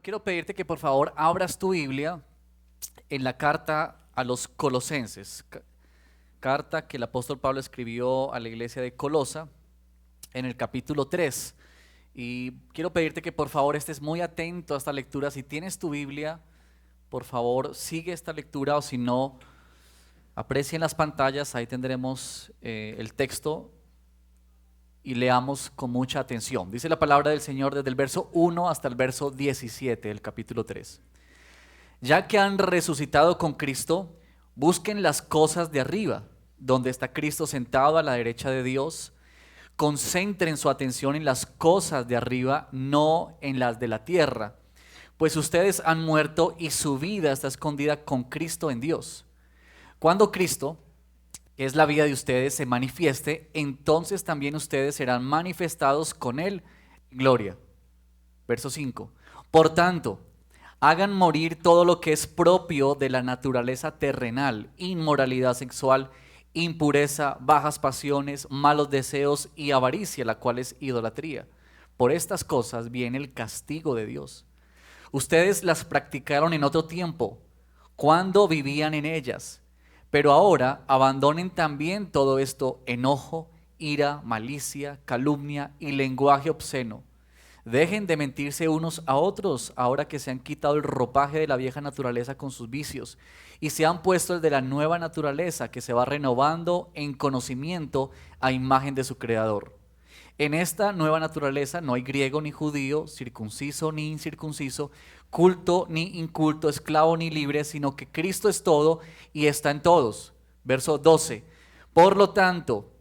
quiero pedirte que por favor abras tu Biblia en la carta a los Colosenses, carta que el apóstol Pablo escribió a la iglesia de Colosa en el capítulo 3. Y quiero pedirte que por favor estés muy atento a esta lectura. Si tienes tu Biblia, por favor sigue esta lectura, o si no, aprecia en las pantallas, ahí tendremos el texto y leamos con mucha atención. Dice la palabra del Señor desde el verso 1 hasta el verso 17 del capítulo 3. Ya que han resucitado con Cristo, busquen las cosas de arriba, donde está Cristo sentado a la derecha de Dios. Concentren su atención en las cosas de arriba, no en las de la tierra, pues ustedes han muerto y su vida está escondida con Cristo en Dios. Cuando Cristo, que es la vida de ustedes, se manifieste, entonces también ustedes serán manifestados con Él en gloria. Verso 5. Por tanto, hagan morir todo lo que es propio de la naturaleza terrenal: inmoralidad sexual, impureza, bajas pasiones, malos deseos y avaricia, la cual es idolatría. Por estas cosas viene el castigo de Dios. Ustedes las practicaron en otro tiempo, cuando vivían en ellas. Pero ahora abandonen también todo esto: enojo, ira, malicia, calumnia y lenguaje obsceno. Dejen de mentirse unos a otros, ahora que se han quitado el ropaje de la vieja naturaleza con sus vicios y se han puesto el de la nueva naturaleza, que se va renovando en conocimiento a imagen de su Creador. En esta nueva naturaleza no hay griego ni judío, circunciso ni incircunciso, culto ni inculto, esclavo ni libre, sino que Cristo es todo y está en todos. Verso 12. Por lo tanto,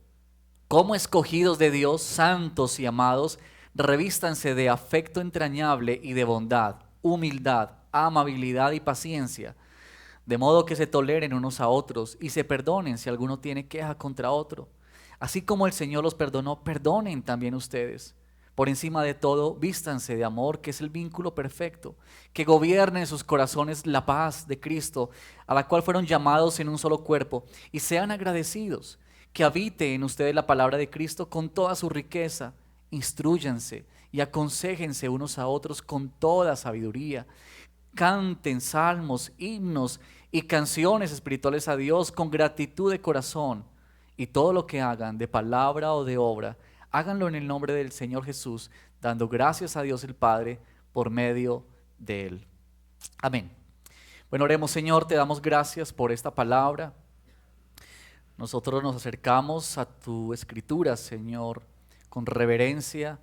como escogidos de Dios, santos y amados, revístanse de afecto entrañable y de bondad, humildad, amabilidad y paciencia, de modo que se toleren unos a otros y se perdonen si alguno tiene queja contra otro. Así como el Señor los perdonó, perdonen también ustedes. Por encima de todo, vístanse de amor, que es el vínculo perfecto, que gobierne en sus corazones la paz de Cristo, a la cual fueron llamados en un solo cuerpo, y sean agradecidos. Que habite en ustedes la palabra de Cristo con toda su riqueza. Instrúyanse y aconséjense unos a otros con toda sabiduría. Canten salmos, himnos y canciones espirituales a Dios con gratitud de corazón. Y todo lo que hagan, de palabra o de obra, háganlo en el nombre del Señor Jesús, dando gracias a Dios el Padre por medio de Él. Amén. Bueno, oremos. Señor, te damos gracias por esta palabra. Nosotros nos acercamos a tu escritura, Señor, con reverencia,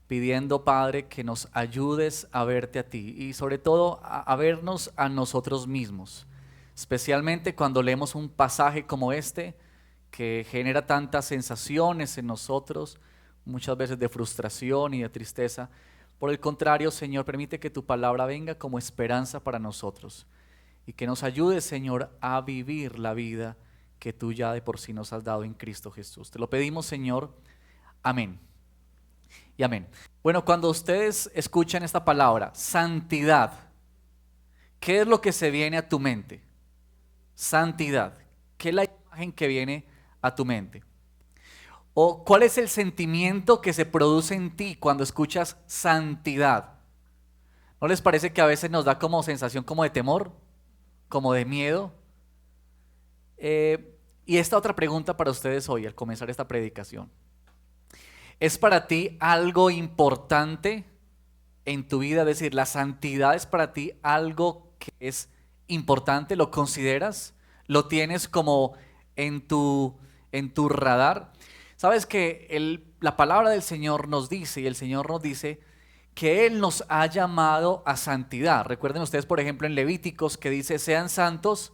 pidiendo, Padre, que nos ayudes a verte a ti y sobre todo a vernos a nosotros mismos, especialmente cuando leemos un pasaje como este que genera tantas sensaciones en nosotros, muchas veces de frustración y de tristeza. Por el contrario, Señor, permite que tu palabra venga como esperanza para nosotros y que nos ayude, Señor, a vivir la vida que tú ya de por sí nos has dado en Cristo Jesús. Te lo pedimos, Señor. Amén y amén. Bueno, cuando ustedes escuchan esta palabra, santidad, ¿qué es lo que se viene a tu mente? Santidad. ¿Qué es la imagen que viene a tu mente? ¿O cuál es el sentimiento que se produce en ti cuando escuchas santidad? ¿No les parece que a veces nos da como sensación como de temor, como de miedo? Y esta otra pregunta para ustedes hoy al comenzar esta predicación: ¿es para ti algo importante en tu vida? Es decir, ¿la santidad es para ti algo que es importante? ¿Lo consideras? ¿Lo tienes como en tu radar? Sabes que la palabra del Señor nos dice, y el Señor nos dice que Él nos ha llamado a santidad. Recuerden ustedes, por ejemplo, en Levíticos, que dice: sean santos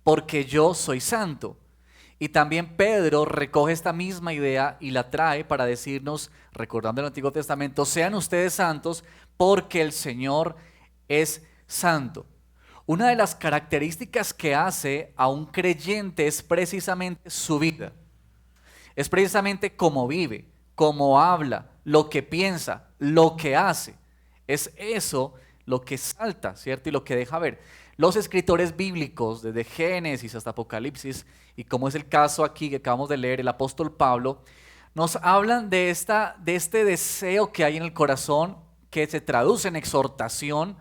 porque yo soy santo. Y también Pedro recoge esta misma idea y la trae para decirnos, recordando el Antiguo Testamento: sean ustedes santos porque el Señor es santo. Una de las características que hace a un creyente es precisamente su vida. Es precisamente cómo vive, cómo habla, lo que piensa, lo que hace. Es eso lo que salta, ¿cierto? Y lo que deja ver. Los escritores bíblicos, desde Génesis hasta Apocalipsis, y como es el caso aquí que acabamos de leer, el apóstol Pablo, nos hablan de este deseo que hay en el corazón que se traduce en exhortación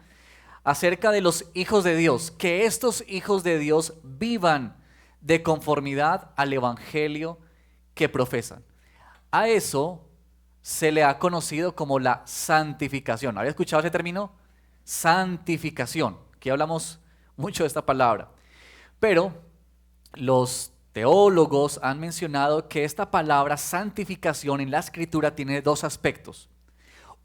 acerca de los hijos de Dios, que estos hijos de Dios vivan de conformidad al evangelio que profesan. A eso se le ha conocido como la santificación. ¿Había escuchado ese término? Santificación. Aquí hablamos mucho de esta palabra. Pero los teólogos han mencionado que esta palabra santificación en la Escritura tiene dos aspectos.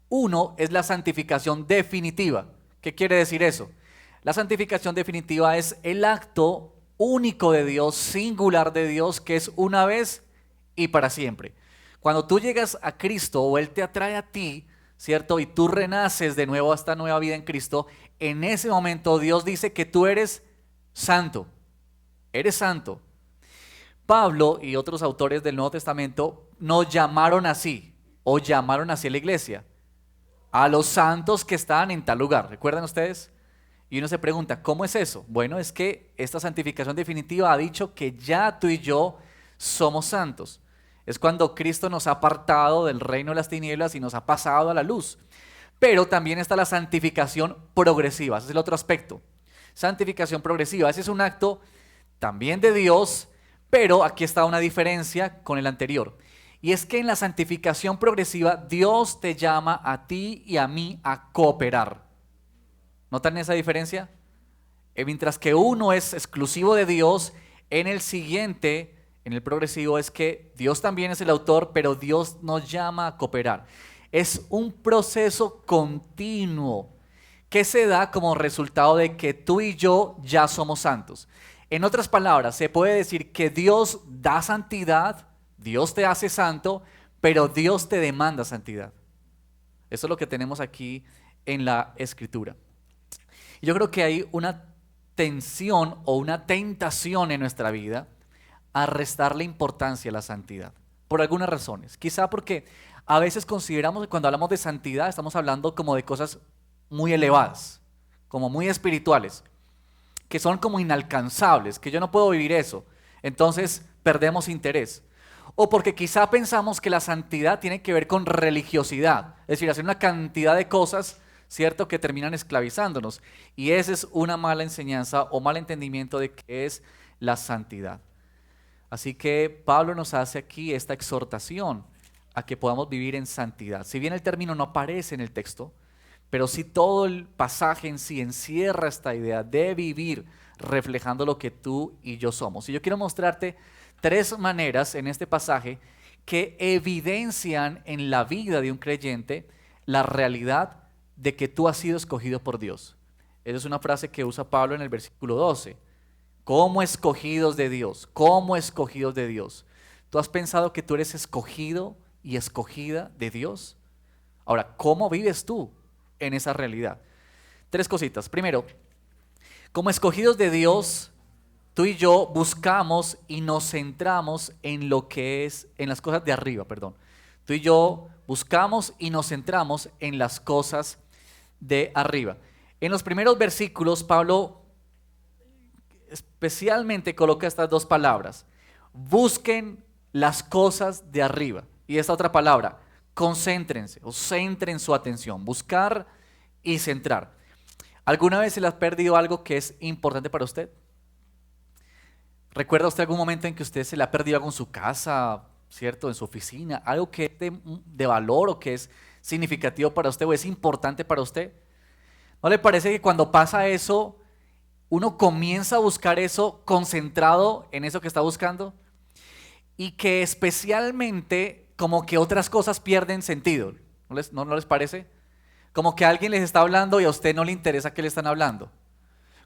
Uno es la santificación definitiva. ¿Qué quiere decir eso? La santificación definitiva es el acto único de Dios, singular de Dios, que es una vez y para siempre. Cuando tú llegas a Cristo o Él te atrae a ti, ¿cierto? Y tú renaces de nuevo a esta nueva vida en Cristo, en ese momento Dios dice que tú eres santo. Eres santo. Pablo y otros autores del Nuevo Testamento nos llamaron así, o llamaron así a la iglesia, a los santos que están en tal lugar. ¿Recuerdan ustedes? Y uno se pregunta, ¿cómo es eso? Bueno, es que esta santificación definitiva ha dicho que ya tú y yo somos santos. Es cuando Cristo nos ha apartado del reino de las tinieblas y nos ha pasado a la luz. Pero también está la santificación progresiva. Ese es el otro aspecto. Santificación progresiva. Ese es un acto también de Dios, pero aquí está una diferencia con el anterior. Y es que en la santificación progresiva Dios te llama a ti y a mí a cooperar. ¿Notan esa diferencia? Mientras que uno es exclusivo de Dios, en el siguiente, en el progresivo, es que Dios también es el autor, pero Dios nos llama a cooperar. Es un proceso continuo que se da como resultado de que tú y yo ya somos santos. En otras palabras, se puede decir que Dios da santidad, Dios te hace santo, pero Dios te demanda santidad. Eso es lo que tenemos aquí en la Escritura. Yo creo que hay una tensión o una tentación en nuestra vida a restarle importancia a la santidad, por algunas razones. Quizá porque a veces consideramos que cuando hablamos de santidad estamos hablando como de cosas muy elevadas, como muy espirituales, que son como inalcanzables, que yo no puedo vivir eso. Entonces perdemos interés. O porque quizá pensamos que la santidad tiene que ver con religiosidad, es decir, hacer una cantidad de cosas, ¿cierto?, que terminan esclavizándonos. Y esa es una mala enseñanza o mal entendimiento de qué es la santidad. Así que Pablo nos hace aquí esta exhortación a que podamos vivir en santidad. Si bien el término no aparece en el texto, pero sí todo el pasaje en sí encierra esta idea de vivir reflejando lo que tú y yo somos. Y yo quiero mostrarte tres maneras en este pasaje que evidencian en la vida de un creyente la realidad de que tú has sido escogido por Dios. Esa es una frase que usa Pablo en el versículo 12. ¿Cómo escogidos de Dios? ¿Cómo escogidos de Dios? ¿Tú has pensado que tú eres escogido y escogida de Dios? Ahora, ¿cómo vives tú en esa realidad? Tres cositas. Primero, como escogidos de Dios, tú y yo buscamos y nos centramos en lo que es, en las cosas de arriba, perdón. Tú y yo buscamos y nos centramos en las cosas de arriba. En los primeros versículos, Pablo especialmente coloca estas dos palabras: busquen las cosas de arriba. Y esta otra palabra, concéntrense o centren su atención, buscar y centrar. ¿Alguna vez se le ha perdido algo que es importante para usted? ¿Recuerda usted algún momento en que usted se le ha perdido algo en su casa, cierto, en su oficina, algo que es de valor o que es significativo para usted o es importante para usted? ¿No le parece que cuando pasa eso, uno comienza a buscar eso concentrado en eso que está buscando? Y que especialmente como que otras cosas pierden sentido. ¿No les parece? Como que alguien les está hablando y a usted no le interesa que le están hablando.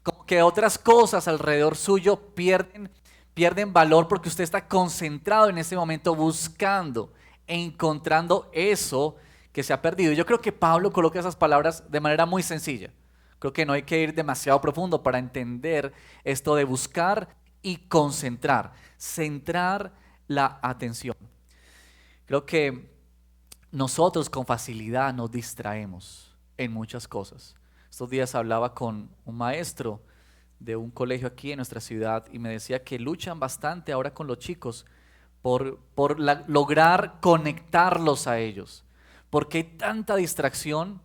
Como que otras cosas alrededor suyo pierden valor porque usted está concentrado en ese momento buscando e encontrando eso que se ha perdido. Yo creo que Pablo coloca esas palabras de manera muy sencilla. Creo que no hay que ir demasiado profundo para entender esto de buscar y concentrar, centrar la atención. Creo que nosotros con facilidad nos distraemos en muchas cosas. Estos días hablaba con un maestro de un colegio aquí en nuestra ciudad y me decía que luchan bastante ahora con los chicos por lograr conectarlos a ellos, porque hay tanta distracción,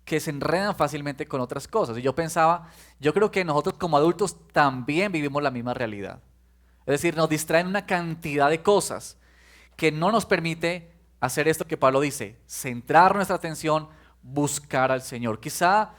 que se enredan fácilmente con otras cosas. Y yo pensaba, yo creo que nosotros como adultos también vivimos la misma realidad. Es decir, nos distraen una cantidad de cosas que no nos permite hacer esto que Pablo dice, centrar nuestra atención, buscar al Señor. Quizá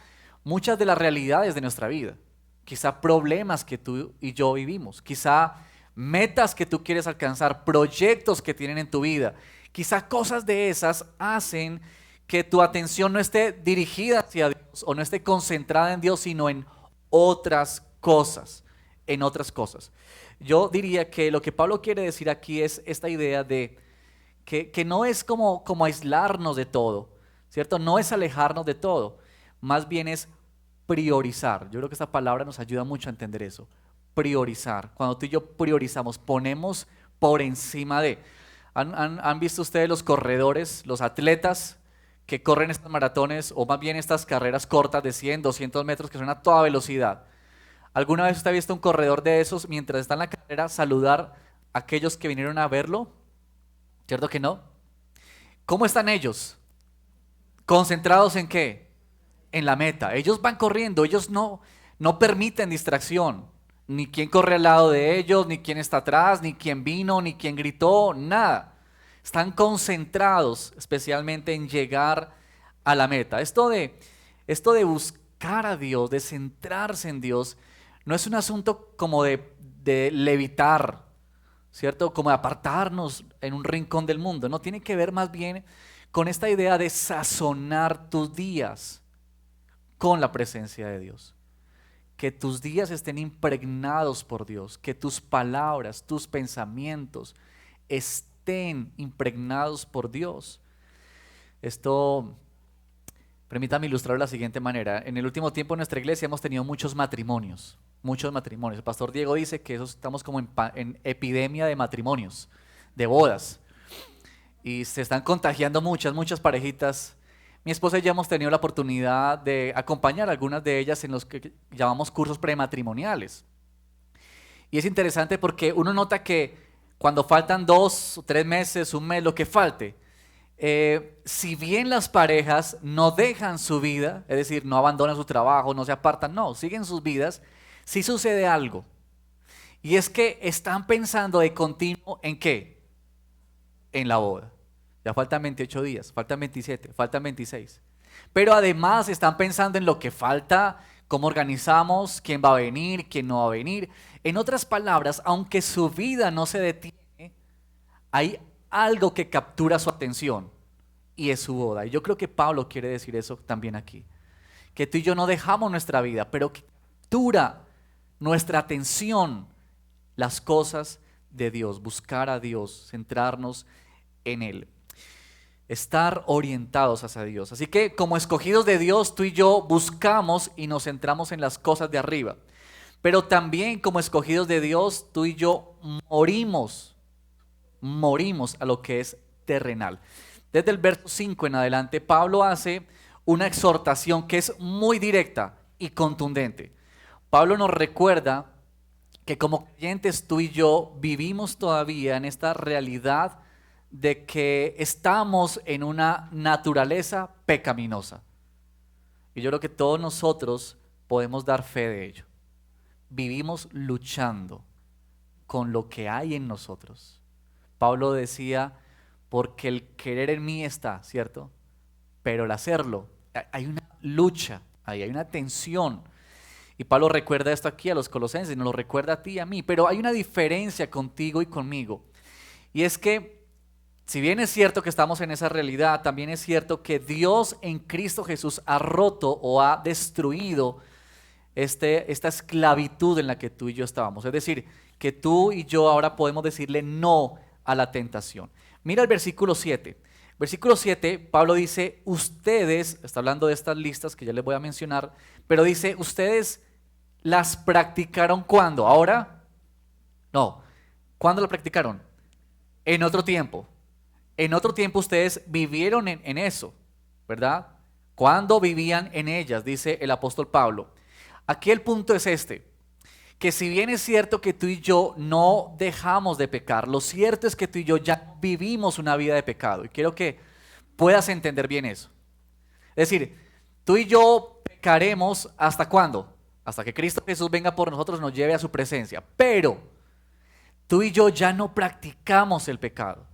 muchas de las realidades de nuestra vida, quizá problemas que tú y yo vivimos, quizá metas que tú quieres alcanzar, proyectos que tienen en tu vida, quizá cosas de esas hacen que tu atención no esté dirigida hacia Dios o no esté concentrada en Dios, sino en otras cosas, en otras cosas. Yo diría que lo que Pablo quiere decir aquí es esta idea de que no es como aislarnos de todo, ¿cierto? No es alejarnos de todo, más bien es priorizar. Yo creo que esta palabra nos ayuda mucho a entender eso. Priorizar. Cuando tú y yo priorizamos, ponemos por encima de. ¿Han visto ustedes los corredores, los atletas que corren estas maratones o más bien estas carreras cortas de 100, 200 metros que son a toda velocidad? ¿Alguna vez usted ha visto un corredor de esos mientras está en la carrera saludar a aquellos que vinieron a verlo? ¿Cierto que no? ¿Cómo están ellos? ¿Concentrados en qué? En la meta. Ellos van corriendo, ellos no permiten distracción. Ni quién corre al lado de ellos, ni quién está atrás, ni quién vino, ni quién gritó, nada. Están concentrados especialmente en llegar a la meta. Esto de buscar a Dios, de centrarse en Dios, no es un asunto como de levitar, ¿cierto? Como de apartarnos en un rincón del mundo. No, tiene que ver más bien con esta idea de sazonar tus días con la presencia de Dios. Que tus días estén impregnados por Dios, que tus palabras, tus pensamientos estén impregnados por Dios. Esto, permítame ilustrarlo de la siguiente manera. En el último tiempo en nuestra iglesia hemos tenido muchos matrimonios. El pastor Diego dice que estamos como en epidemia de matrimonios, de bodas. Y se están contagiando muchas parejitas. Mi esposa y yo hemos tenido la oportunidad de acompañar a algunas de ellas en los que llamamos cursos prematrimoniales. Y es interesante porque uno nota que cuando faltan 2 o 3 meses, un mes, lo que falte, si bien las parejas no dejan su vida, es decir, no abandonan su trabajo, no se apartan, no, siguen sus vidas, sí sucede algo. Y es que están pensando de continuo ¿en qué? En la boda. Ya faltan 28 días, faltan 27, faltan 26. Pero además están pensando en lo que falta, cómo organizamos, quién va a venir, quién no va a venir. En otras palabras, aunque su vida no se detiene, hay algo que captura su atención y es su boda. Y yo creo que Pablo quiere decir eso también aquí. Que tú y yo no dejamos nuestra vida, pero que captura nuestra atención las cosas de Dios, buscar a Dios, centrarnos en Él. Estar orientados hacia Dios. Así que como escogidos de Dios, tú y yo buscamos y nos centramos en las cosas de arriba. Pero también como escogidos de Dios, tú y yo morimos a lo que es terrenal. Desde el verso 5 en adelante, Pablo hace una exhortación que es muy directa y contundente. Pablo nos recuerda que como creyentes tú y yo vivimos todavía en esta realidad de que estamos en una naturaleza pecaminosa. Y yo creo que todos nosotros podemos dar fe de ello. Vivimos luchando con lo que hay en nosotros. Pablo decía, porque el querer en mí está, ¿cierto? Pero el hacerlo, hay una lucha, hay una tensión. Y Pablo recuerda esto aquí a los colosenses, nos lo recuerda a ti y a mí, pero hay una diferencia contigo y conmigo. Y es que si bien es cierto que estamos en esa realidad, también es cierto que Dios en Cristo Jesús ha roto o ha destruido esta esclavitud en la que tú y yo estábamos. Es decir, que tú y yo ahora podemos decirle no a la tentación. Mira el versículo 7. Versículo 7, Pablo dice, ustedes, está hablando de estas listas que ya les voy a mencionar, pero dice, ustedes las practicaron ¿cuándo? ¿Ahora? No. ¿Cuándo la practicaron? En otro tiempo. En otro tiempo ustedes vivieron en eso, ¿verdad? ¿Cuándo vivían en ellas? Dice el apóstol Pablo. Aquí el punto es este, que si bien es cierto que tú y yo no dejamos de pecar, lo cierto es que tú y yo ya vivimos una vida de pecado. Y quiero que puedas entender bien eso. Es decir, Tú y yo pecaremos ¿hasta cuándo? Hasta que Cristo Jesús venga por nosotros y nos lleve a su presencia. Pero tú y yo ya no practicamos el pecado.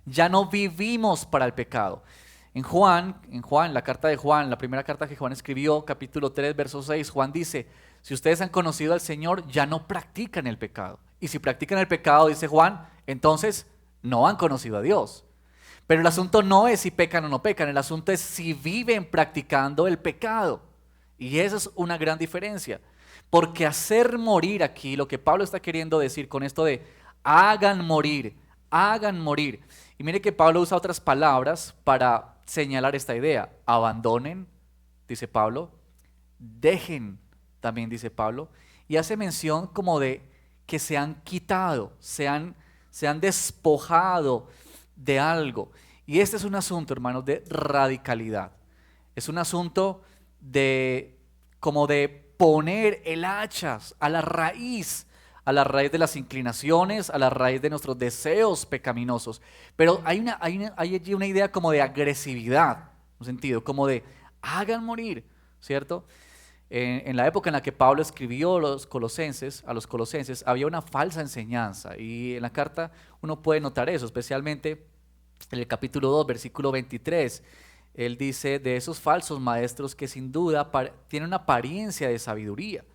Ya no vivimos para el pecado. En la carta de Juan, la primera carta que Juan escribió, capítulo 3, verso 6, Juan dice, si ustedes han conocido al Señor, ya no practican el pecado. Y si practican el pecado, dice Juan, entonces no han conocido a Dios. Pero el asunto no es si pecan o no pecan, el asunto es si viven practicando el pecado. Y esa es una gran diferencia. Porque hacer morir aquí, lo que Pablo está queriendo decir con esto de hagan morir, hagan morir. Y mire que Pablo usa otras palabras para señalar esta idea. Abandonen, dice Pablo. Dejen, también dice Pablo. Y hace mención como de que se han quitado, se han despojado de algo. Y este es un asunto, hermanos, de radicalidad. Es un asunto de como de poner el hacha a la raíz de las inclinaciones, a la raíz de nuestros deseos pecaminosos. Pero hay allí una idea como de agresividad, un sentido, como de hagan morir, ¿cierto? En la época en la que Pablo escribió a los colosenses, había una falsa enseñanza. Y en la carta uno puede notar eso, especialmente en el capítulo 2, versículo 23. Él dice de esos falsos maestros que sin duda tienen una apariencia de sabiduría,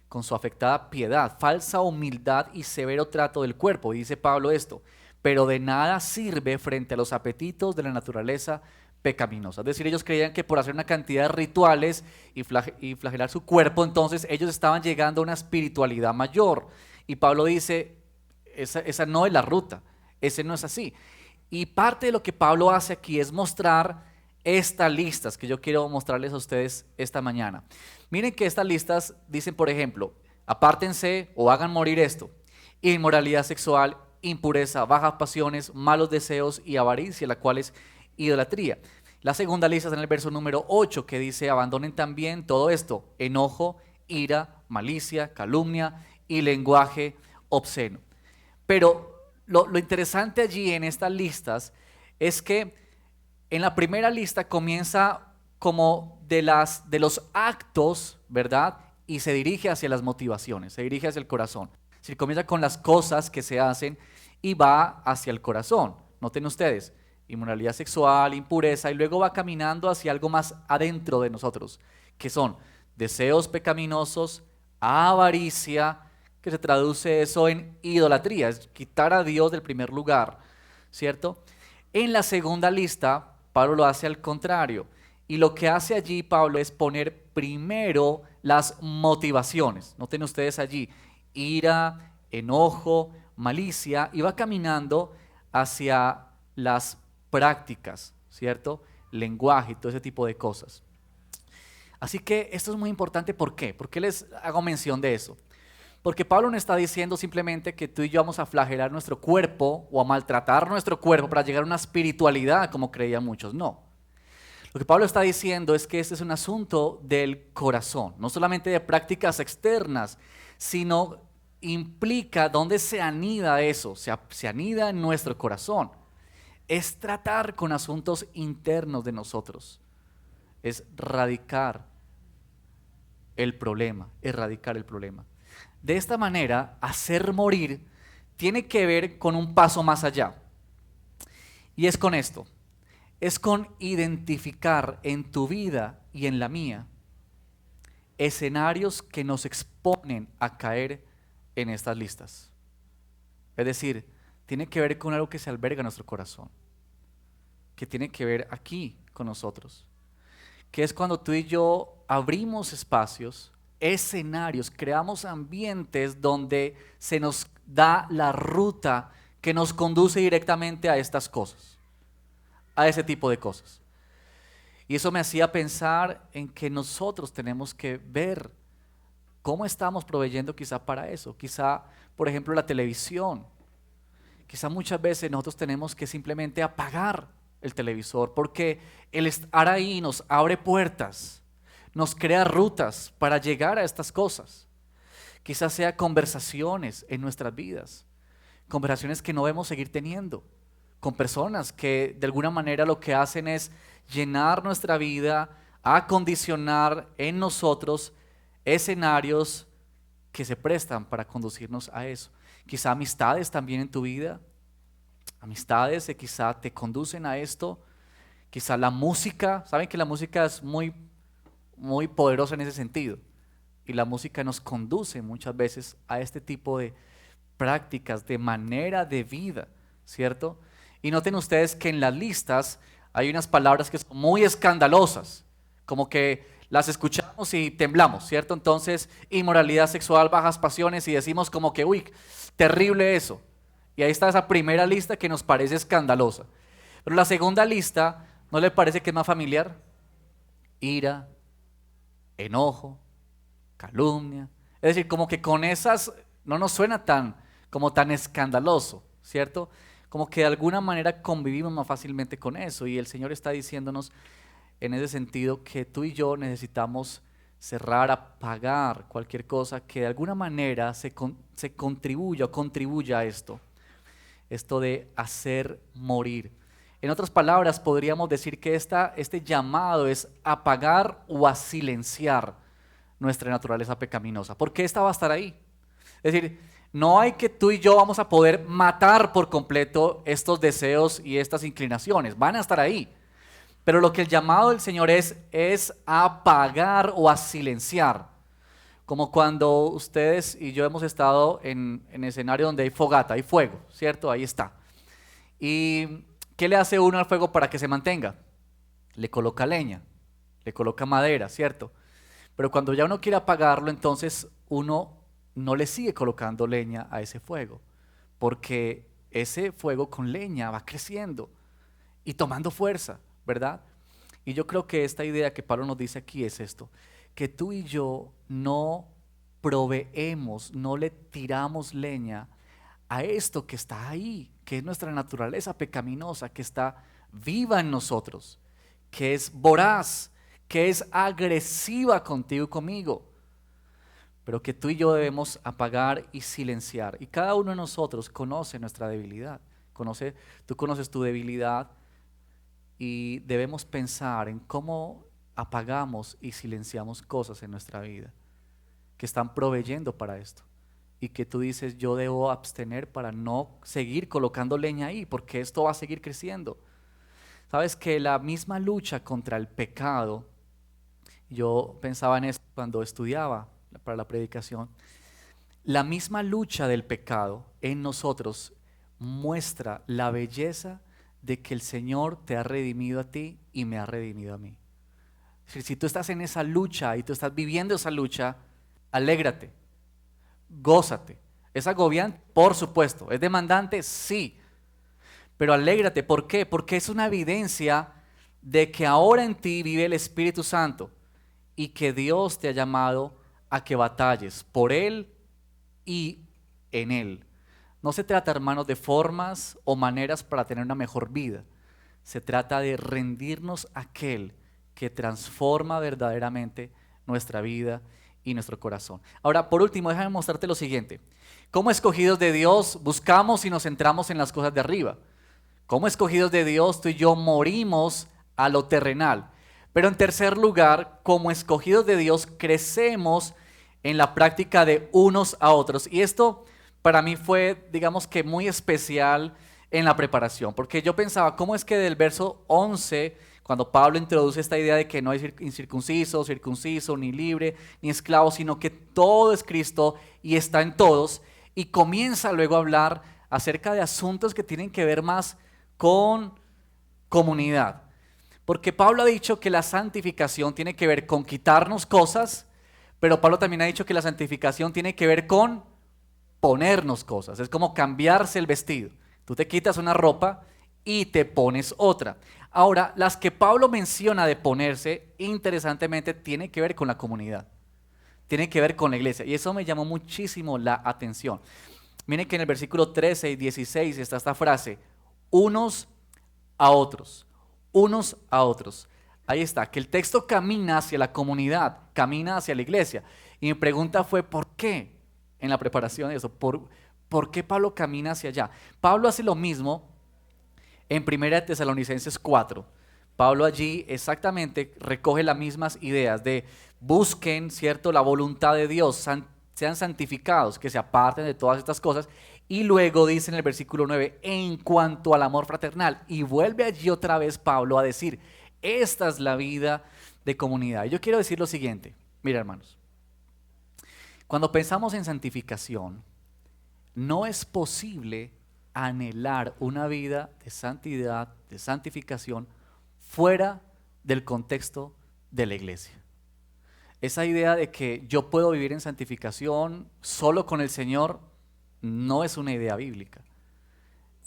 con su afectada piedad, falsa humildad y severo trato del cuerpo. Y dice Pablo esto, pero de nada sirve frente a los apetitos de la naturaleza pecaminosa. Es decir, ellos creían que por hacer una cantidad de rituales y flagelar su cuerpo, entonces ellos estaban llegando a una espiritualidad mayor. Y Pablo dice, esa no es la ruta, ese no es así. Y parte de lo que Pablo hace aquí es mostrar estas listas que yo quiero mostrarles a ustedes esta mañana. Miren que estas listas dicen, por ejemplo, apártense o hagan morir esto: inmoralidad sexual, impureza, bajas pasiones, malos deseos y avaricia, la cual es idolatría. La segunda lista está en el verso número 8, que dice, abandonen también todo esto: enojo, ira, malicia, calumnia y lenguaje obsceno. Pero lo interesante allí en estas listas es que en la primera lista comienza como de los actos, ¿verdad? Y se dirige hacia las motivaciones, se dirige hacia el corazón. Es decir, comienza con las cosas que se hacen y va hacia el corazón. Noten ustedes, inmoralidad sexual, impureza, y luego va caminando hacia algo más adentro de nosotros, que son deseos pecaminosos, avaricia, que se traduce eso en idolatría, es quitar a Dios del primer lugar, ¿cierto? En la segunda lista, Pablo lo hace al contrario, y lo que hace allí Pablo es poner primero las motivaciones. Noten ustedes allí, ira, enojo, malicia, y va caminando hacia las prácticas, ¿cierto? Lenguaje y todo ese tipo de cosas. Así que esto es muy importante. ¿Por qué? ¿Por qué les hago mención de eso? Porque Pablo no está diciendo simplemente que tú y yo vamos a flagelar nuestro cuerpo o a maltratar nuestro cuerpo para llegar a una espiritualidad como creían muchos. No. Lo que Pablo está diciendo es que este es un asunto del corazón, no solamente de prácticas externas, sino implica dónde se anida eso, se anida en nuestro corazón. Es tratar con asuntos internos de nosotros, es erradicar el problema. De esta manera, hacer morir tiene que ver con un paso más allá. Y es con esto, es con identificar en tu vida y en la mía escenarios que nos exponen a caer en estas listas. Es decir, tiene que ver con algo que se alberga en nuestro corazón, que tiene que ver aquí con nosotros, que es cuando tú y yo abrimos espacios, escenarios, creamos ambientes donde se nos da la ruta que nos conduce directamente a estas cosas, a ese tipo de cosas. Y eso me hacía pensar en que nosotros tenemos que ver cómo estamos proveyendo quizá para eso. Quizá, por ejemplo, la televisión. Quizá muchas veces nosotros tenemos que simplemente apagar el televisor, porque el estar ahí nos abre puertas, nos crea rutas para llegar a estas cosas. Quizás sea conversaciones en nuestras vidas, conversaciones que no debemos seguir teniendo, con personas que de alguna manera lo que hacen es llenar nuestra vida, a condicionar en nosotros escenarios que se prestan para conducirnos a eso. Quizá amistades también en tu vida, amistades que quizá te conducen a esto, quizá la música, saben que la música es muy poderosa en ese sentido, y la música nos conduce muchas veces a este tipo de prácticas, de manera de vida, ¿cierto? Y noten ustedes que en las listas hay unas palabras que son muy escandalosas, como que las escuchamos y temblamos, ¿cierto? Entonces, inmoralidad sexual, bajas pasiones, y decimos como que, uy, terrible eso. Y ahí está esa primera lista que nos parece escandalosa. Pero la segunda lista, ¿no le parece que es más familiar? Ira, enojo, calumnia. Es decir, como que con esas no nos suena tan escandaloso, ¿cierto? Como que de alguna manera convivimos más fácilmente con eso. Y el Señor está diciéndonos en ese sentido que tú y yo necesitamos cerrar, apagar cualquier cosa que de alguna manera se contribuya o contribuya a esto de hacer morir. En otras palabras, podríamos decir que este llamado es apagar o a silenciar nuestra naturaleza pecaminosa, porque esta va a estar ahí. Es decir, no hay que tú y yo vamos a poder matar por completo estos deseos y estas inclinaciones, van a estar ahí. Pero lo que el llamado del Señor es a apagar o a silenciar. Como cuando ustedes y yo hemos estado en escenario donde hay fogata, hay fuego, ¿cierto? Ahí está. ¿Y qué le hace uno al fuego para que se mantenga? Le coloca leña, le coloca madera, ¿cierto? Pero cuando ya uno quiere apagarlo, entonces uno no le sigue colocando leña a ese fuego, porque ese fuego con leña va creciendo y tomando fuerza, ¿verdad? Y yo creo que esta idea que Pablo nos dice aquí es esto, que tú y yo no proveemos, no le tiramos leña a esto que está ahí, que es nuestra naturaleza pecaminosa, que está viva en nosotros, que es voraz, que es agresiva contigo y conmigo, pero que tú y yo debemos apagar y silenciar. Y cada uno de nosotros conoce nuestra debilidad, tú conoces tu debilidad, y debemos pensar en cómo apagamos y silenciamos cosas en nuestra vida que están proveyendo para esto, y que tú dices, yo debo abstener para no seguir colocando leña ahí, porque esto va a seguir creciendo. Sabes que la misma lucha contra el pecado, yo pensaba en esto cuando estudiaba para la predicación, la misma lucha del pecado en nosotros muestra la belleza de que el Señor te ha redimido a ti y me ha redimido a mí. Si tú estás en esa lucha y tú estás viviendo esa lucha, alégrate, gózate. ¿Es agobiante? Por supuesto. ¿Es demandante? Sí. Pero alégrate, ¿por qué? Porque es una evidencia de que ahora en ti vive el Espíritu Santo y que Dios te ha llamado a que batalles por Él y en Él. No se trata, hermanos, de formas o maneras para tener una mejor vida. Se trata de rendirnos a aquel que transforma verdaderamente nuestra vida y nuestro corazón. Ahora, por último, déjame mostrarte lo siguiente. Como escogidos de Dios, buscamos y nos centramos en las cosas de arriba. Como escogidos de Dios, tú y yo morimos a lo terrenal. Pero en tercer lugar, como escogidos de Dios, crecemos en la práctica de unos a otros. Y esto para mí fue, digamos que muy especial en la preparación, porque yo pensaba, ¿cómo es que del verso 11, cuando Pablo introduce esta idea de que no hay incircunciso, circunciso, ni libre, ni esclavo, sino que todo es Cristo y está en todos, y comienza luego a hablar acerca de asuntos que tienen que ver más con comunidad? Porque Pablo ha dicho que la santificación tiene que ver con quitarnos cosas, pero Pablo también ha dicho que la santificación tiene que ver con ponernos cosas. Es como cambiarse el vestido. Tú te quitas una ropa y te pones otra. Ahora, las que Pablo menciona de ponerse, interesantemente, tiene que ver con la comunidad. Tiene que ver con la iglesia. Y eso me llamó muchísimo la atención. Miren que en el versículo 13 y 16 está esta frase, unos a otros, unos a otros. Ahí está, que el texto camina hacia la comunidad, camina hacia la iglesia. Y mi pregunta fue, ¿por qué? En la preparación de eso, ¿por qué Pablo camina hacia allá? Pablo hace lo mismo en 1 Tesalonicenses 4. Pablo allí exactamente recoge las mismas ideas de busquen, ¿cierto?, la voluntad de Dios, sean santificados, que se aparten de todas estas cosas. Y luego dice en el versículo 9, en cuanto al amor fraternal, y vuelve allí otra vez Pablo a decir, esta es la vida de comunidad. Y yo quiero decir lo siguiente, mira hermanos, cuando pensamos en santificación, no es posible anhelar una vida de santidad, de santificación, fuera del contexto de la iglesia. Esa idea de que yo puedo vivir en santificación solo con el Señor no es una idea bíblica.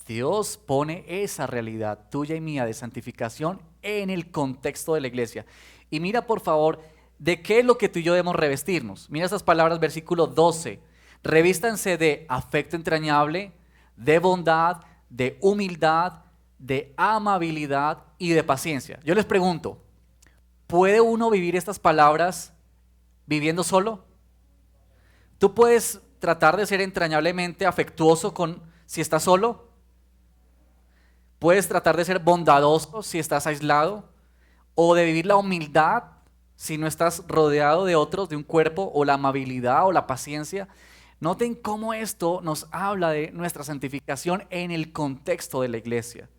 Dios pone esa realidad tuya y mía de santificación en el contexto de la iglesia. Y mira por favor, ¿de qué es lo que tú y yo debemos revestirnos? Mira esas palabras, versículo 12. Revístanse de afecto entrañable, de bondad, de humildad, de amabilidad y de paciencia. Yo les pregunto, ¿puede uno vivir estas palabras viviendo solo? ¿Tú puedes tratar de ser entrañablemente afectuoso si estás solo? ¿Puedes tratar de ser bondadoso si estás aislado? ¿O de vivir la humildad si no estás rodeado de otros, de un cuerpo? ¿O la amabilidad o la paciencia? Noten cómo esto nos habla de nuestra santificación en el contexto de la iglesia.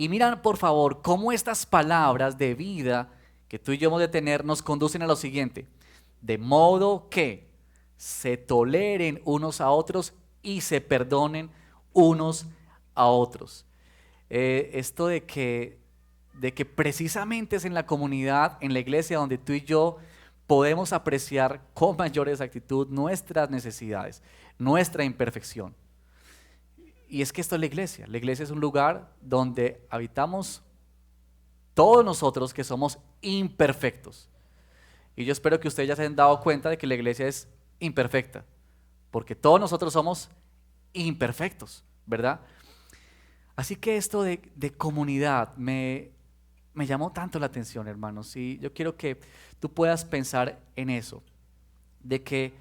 Y miran por favor cómo estas palabras de vida que tú y yo hemos de tener nos conducen a lo siguiente. De modo que se toleren unos a otros y se perdonen unos a otros. Esto de que precisamente es en la comunidad, en la iglesia, donde tú y yo podemos apreciar con mayor exactitud nuestras necesidades, nuestra imperfección. Y es que esto es la iglesia. La iglesia es un lugar donde habitamos todos nosotros que somos imperfectos. Y yo espero que ustedes ya se hayan dado cuenta de que la iglesia es imperfecta, porque todos nosotros somos imperfectos, ¿verdad? Así que esto de comunidad me llamó tanto la atención, hermanos. Y yo quiero que tú puedas pensar en eso, de que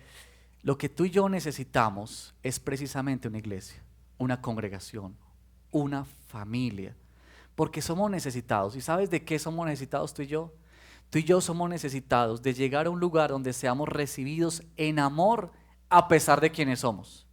lo que tú y yo necesitamos es precisamente una iglesia, una congregación, una familia, porque somos necesitados. ¿Y sabes de qué somos necesitados tú y yo? Tú y yo somos necesitados de llegar a un lugar donde seamos recibidos en amor a pesar de quienes somos,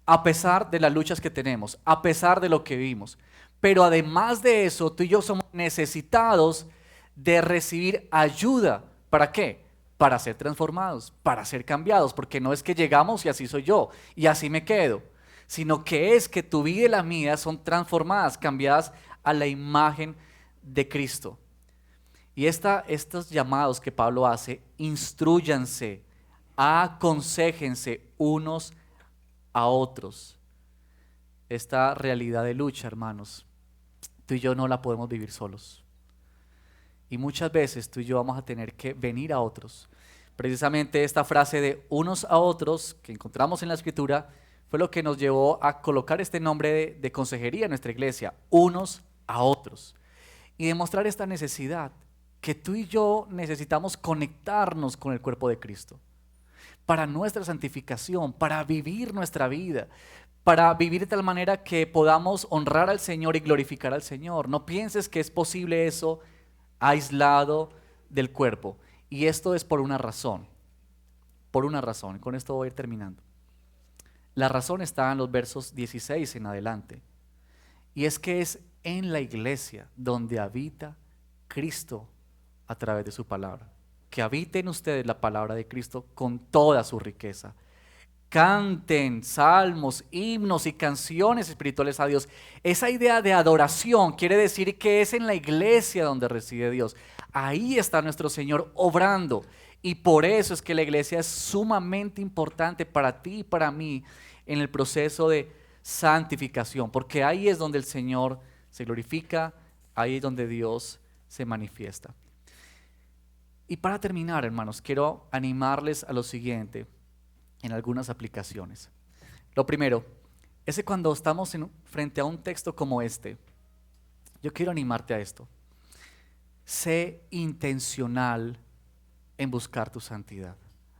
a pesar de las luchas que tenemos, a pesar de lo que vivimos. Pero además de eso, tú y yo somos necesitados de recibir ayuda. ¿Para qué? Para ser transformados, para ser cambiados, porque no es que llegamos y así soy yo y así me quedo, sino que es que tu vida y la mía son transformadas, cambiadas a la imagen de Cristo. Y estos llamados que Pablo hace, instrúyanse, aconséjense unos a otros. Esta realidad de lucha, hermanos, tú y yo no la podemos vivir solos. Y muchas veces tú y yo vamos a tener que venir a otros. Precisamente esta frase de unos a otros que encontramos en la Escritura fue lo que nos llevó a colocar este nombre de consejería en nuestra iglesia, unos a otros. Y demostrar esta necesidad, que tú y yo necesitamos conectarnos con el cuerpo de Cristo para nuestra santificación, para vivir nuestra vida, para vivir de tal manera que podamos honrar al Señor y glorificar al Señor. No pienses que es posible eso aislado del cuerpo. Y esto es por una razón. Por una razón. Con esto voy a ir terminando. La razón está en los versos 16 en adelante. Y es que es en la iglesia donde habita Cristo a través de su palabra. Que habite en ustedes la palabra de Cristo con toda su riqueza. Canten salmos, himnos y canciones espirituales a Dios. Esa idea de adoración quiere decir que es en la iglesia donde reside Dios. Ahí está nuestro Señor obrando. Y por eso es que la iglesia es sumamente importante para ti y para mí en el proceso de santificación. Porque ahí es donde el Señor se glorifica, ahí es donde Dios se manifiesta. Y para terminar, hermanos, quiero animarles a lo siguiente en algunas aplicaciones. Lo primero es que cuando estamos frente a un texto como este, yo quiero animarte a esto. Sé intencional en buscar tu santidad.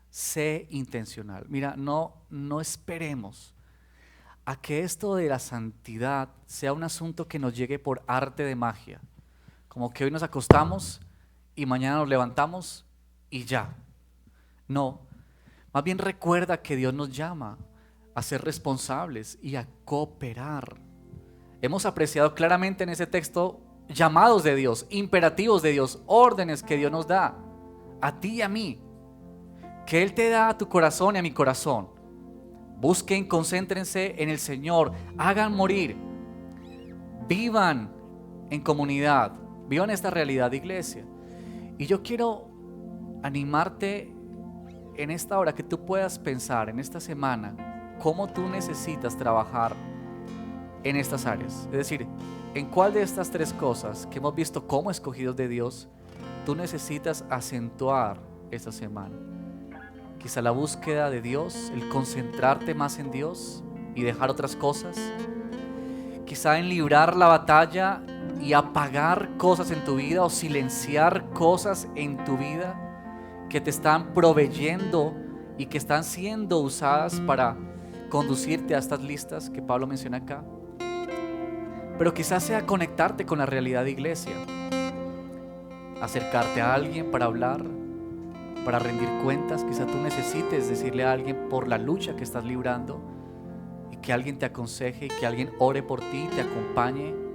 Sé intencional. Mira, no esperemos a que esto de la santidad sea un asunto que nos llegue por arte de magia. como que hoy nos acostamos y mañana nos levantamos y ya. No, más bien recuerda que Dios nos llama a ser responsables y a cooperar. Hemos apreciado claramente en ese texto llamados de Dios, imperativos de Dios, órdenes que Dios nos da a ti y a mí, que Él te da a tu corazón y a mi corazón. Busquen, concéntrense en el Señor, hagan morir, vivan en comunidad, vivan esta realidad de iglesia. Y yo quiero animarte en esta hora que tú puedas pensar en esta semana cómo tú necesitas trabajar en estas áreas. Es decir, en cuál de estas tres cosas que hemos visto como escogidos de Dios tú necesitas acentuar esta semana. Quizá la búsqueda de Dios, el concentrarte más en Dios y dejar otras cosas. Quizá en librar la batalla y apagar cosas en tu vida o silenciar cosas en tu vida que te están proveyendo y que están siendo usadas para conducirte a estas listas que Pablo menciona acá. Pero quizás sea conectarte con la realidad de iglesia, acercarte a alguien para hablar, para rendir cuentas. Quizá tú necesites decirle a alguien por la lucha que estás librando y que alguien te aconseje y que alguien ore por ti y te acompañe.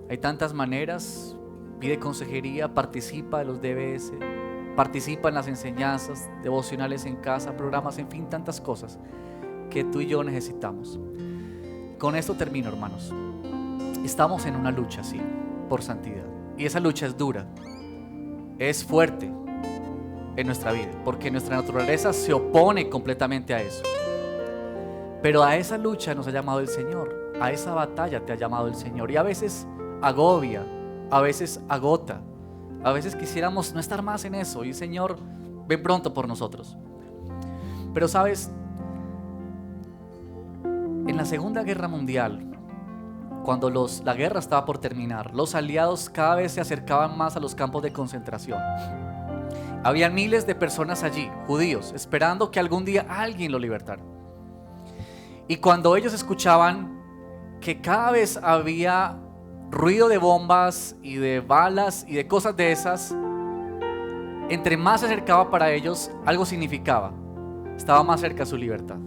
Hay tantas maneras. Pide consejería, participa de los DBS, participa en las enseñanzas, devocionales en casa, programas, en fin, tantas cosas que tú y yo necesitamos. Con esto termino, hermanos. Estamos en una lucha, sí, por santidad. Y esa lucha es dura, es fuerte en nuestra vida, porque nuestra naturaleza se opone completamente a eso. Pero a esa lucha nos ha llamado el Señor, a esa batalla te ha llamado el Señor. Y a veces agobia, a veces agota, a veces quisiéramos no estar más en eso. Y Señor, ven pronto por nosotros. Pero sabes, en la Segunda Guerra Mundial, cuando la guerra estaba por terminar, los aliados cada vez se acercaban más a los campos de concentración. Había miles de personas allí, judíos, esperando que algún día alguien los libertara. Y cuando ellos escuchaban que cada vez había ruido de bombas y de balas y de cosas de esas, entre más se acercaba para ellos, algo significaba, estaba más cerca su libertad.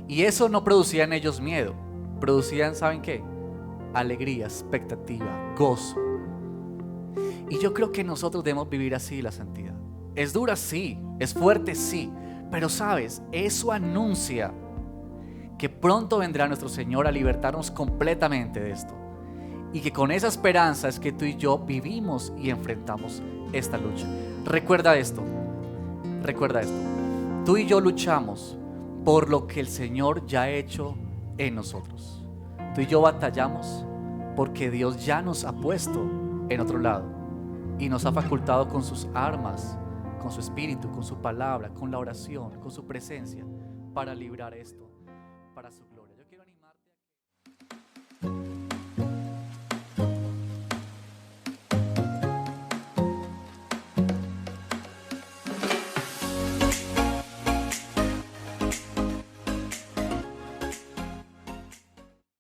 Y eso no producía en ellos miedo, producían, ¿saben qué? Alegría, expectativa, gozo. Y yo creo que nosotros debemos vivir así la santidad. Es dura, sí, es fuerte, sí, pero sabes, eso anuncia que pronto vendrá nuestro Señor a libertarnos completamente de esto. Y que con esa esperanza es que tú y yo vivimos y enfrentamos esta lucha. Recuerda esto. Tú y yo luchamos por lo que el Señor ya ha hecho en nosotros. Tú y yo batallamos porque Dios ya nos ha puesto en otro lado y nos ha facultado con sus armas, con su espíritu, con su palabra, con la oración, con su presencia para librar esto para su